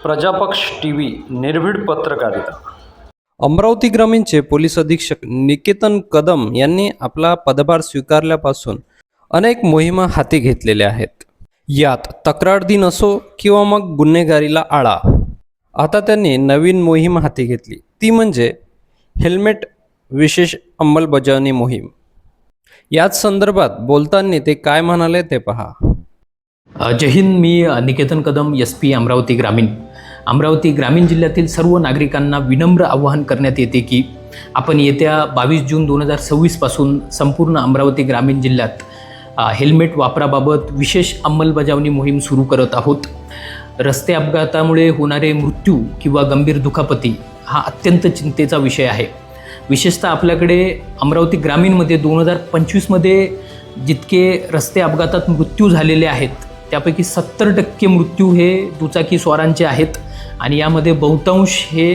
प्रजापक्ष TV निर्भीड पत्रकारिता. अमरावती ग्रामीणचे पोलीस अधीक्षक निकेतन कदम यांनी आपला पदभार स्वीकारल्यापासून अनेक मोहिमा हाती घेतलेल्या आहेत. यात तक्रार दिन असो किंवा मग गुन्हेगारीला आळा. आता त्यांनी नवीन मोहीम हाती घेतली, ती म्हणजे हेल्मेट विशेष अंमलबजावणी मोहीम. याच संदर्भात बोलताना ते काय म्हणाले ते पहा. जय हिंद. मी निकेतन कदम, SP अमरावती ग्रामीण. अमरावती ग्रामीण जिल्ह्यातील सर्व नागरिकांना विनम्र आवाहन करण्यात येते की आपण येत्या 22 जून 2026 पासून संपूर्ण अमरावती ग्रामीण जिल्ह्यात हेल्मेट वापराबाबत विशेष अंमलबजावणी मोहीम सुरू करत आहोत. रस्ते अपघातामुळे होणारे मृत्यू किंवा गंभीर दुखापती हा अत्यंत चिंतेचा विषय आहे. विशेषतः आपल्याकडे अमरावती ग्रामीणमध्ये 2025मध्ये जितके रस्ते अपघातात मृत्यू झालेले आहेत त्यापैकी 70% मृत्यू हे दुचाकी स्वारांचे आहेत आणि यामध्ये बहुतांश हे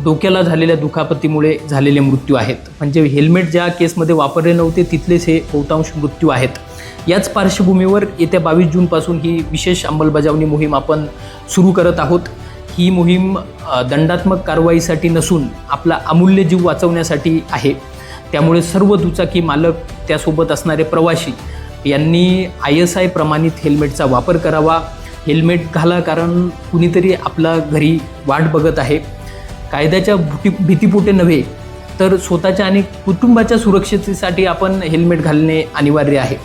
डोक्याला झालेल्या दुखापतीमुळे झालेले मृत्यू आहेत. म्हणजे हेल्मेट ज्या केसमध्ये वापरले नव्हते तिथलेच हे बहुतांश मृत्यू आहेत. याच पार्श्वभूमीवर येत्या 22 जूनपासून ही विशेष अंमलबजावणी मोहीम आपण सुरू करत आहोत. ही मोहीम दंडात्मक कारवाईसाठी नसून आपला अमूल्य जीव वाचवण्यासाठी आहे. त्यामुळे सर्व दुचाकी मालक, त्यासोबत असणारे प्रवासी यांनी ISI प्रमाणित हेल्मेटचा वापर करावा. हेल्मेट घाला, कारण कुणीतरी आपला घरी वाट बघत आहे. कायद्याच्या भीतीपोटे नव्हे तर स्वतःच्या आणि कुटुंबाच्या सुरक्षिततेसाठी आपण हेल्मेट घालणे अनिवार्य आहे.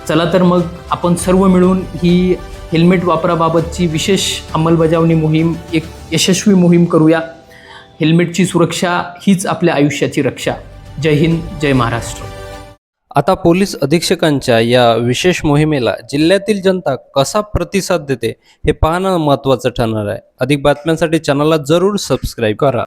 चला तर मग आपण सर्व मिळून ही हेल्मेट वापराबाबतची विशेष अंमलबजावणी मोहीम एक यशस्वी मोहीम करूया. हेल्मेटची सुरक्षा हीच आपल्या आयुष्याची रक्षा. जय हिंद, जय महाराष्ट्र. आता पोलीस अधीक्षकांच्या या विशेष मोहिमेला जिल्ह्यातील जनता कसा प्रतिसाद देते हे पाहणं महत्त्वाचं ठरणार आहे. अधिक बातम्यांसाठी चॅनलला जरूर सबस्क्राईब करा.